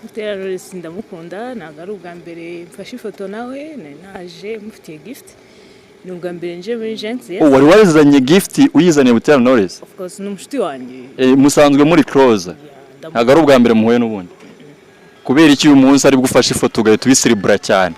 Butera Knowless ndamukunda ntabwo ari ubwa mbere mfashe ifoto nawe naje mufitiye gift ni ubwa mbere nje muri Gentle. Wari wazanye gift uyizaniye Butera Knowless? Of course ni umushiti wanjye. Musanzwe muri close. Ntabwo ari ubwa mbere muhuye n'ubundi. Kubera iki uyu munsi ari gufasha ifoto ugahita ubisiribura cyane?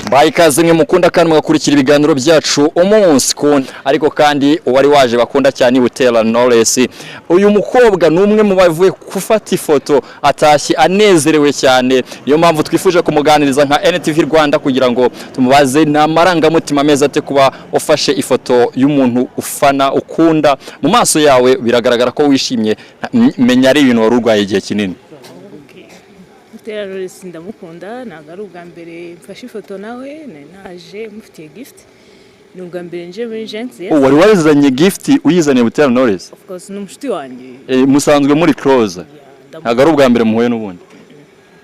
Mbaye ikaze mwe mukunda kandi mugakurikira ibiganiro byacu umunsi kundi ariko kandi uwari waje bakunda cyane Butera Knowless. Uyu mukobwa numwe mu bavuye gufata ifoto atashye anezerewe cyane, niyo mpamvu twifuje kumuganiriza nka NTV Rwanda kugira ngo tumubaze namaranga mutima meza ate kuba ufashe ifoto y'umuntu ufana ukunda. Mu maso yawe biragaragara ko wishimye, menya ari ibintu warurwaye igihe kinini. Butera Knowless ndamukunda ntabwo ari ubwa mbere mfashe ifoto nawe naje mufitiye gift ni ubwa mbere nje muri Gentle. Wari wazanye gift uyizaniye Butera Knowless? Of course ni umushiti wanjye. Musanzwe muri close. Ntabwo ari ubwa mbere muhuye n'ubundi.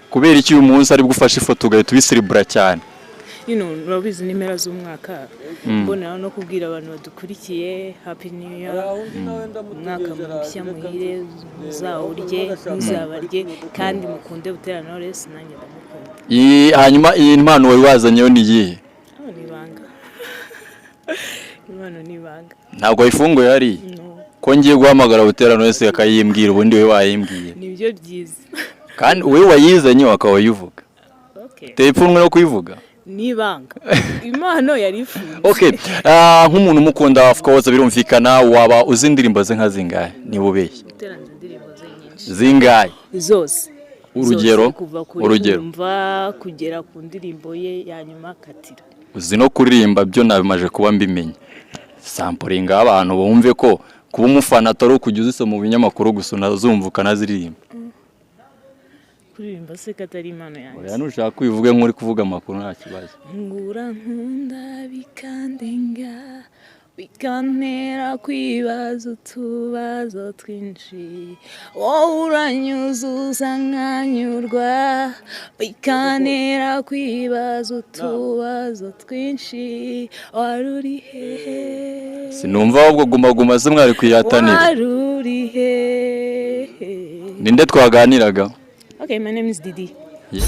Kubera iki uyu munsi ari gufasha ifoto ugahita ubisiribura cyane? Urabizi n'impera z'umwaka mbonera no kubwira abantu badukurikiye happy new year, umwaka mushya muhire, muzawurye muzabarye kandi mukunde Butera Knowless nanjye ndamukunda. Hanyuma iyi mpano wari wazanyeyo ni iyihe? Impano ni ibanga. Ntabwo wayifunguye hari? Ko ngiye guhamagara Butera Knowless akayimbwira ubundi we wayimbwiye. Nibyo byiza. Kandi we wayizanye wakaba yivuga. Telefone no kuyivuga? Nibanga. Impano yari ifunze. Okay. Nk'umuntu mukunda of course birumvikana waba uzi indirimbo ze nka zingahe ni bubeshye? Butera indirimbo ze nyinshi. Zingahe? Zose. Urugero mva kugera ku ndirimbo ye yanyuma Katira. Uzi no kuririmba byo nabimaje kuba mbimenye. Samplinga abantu bumve ko kuba umufana atari ukujya uzisoma mu binyamakuru gusa unazumva ukanaziririmba. Kuririmba se katari impano yanjye. Oya nushaka kubivuge nk'uri kuvuga amakuru nta kibazo. Ngura nkunda bikandenga bikantera kwibaza utubazo twinshi, wowe uranyuzuza nkanyurwa bikantera kwibaza utubazo twinshi, wari uri hehe? Sinumva ahubwo guma se mwari kuyatanira. Wari uri hehe? Ninde twaganiraga? Okay, my name is Didi. Yeah.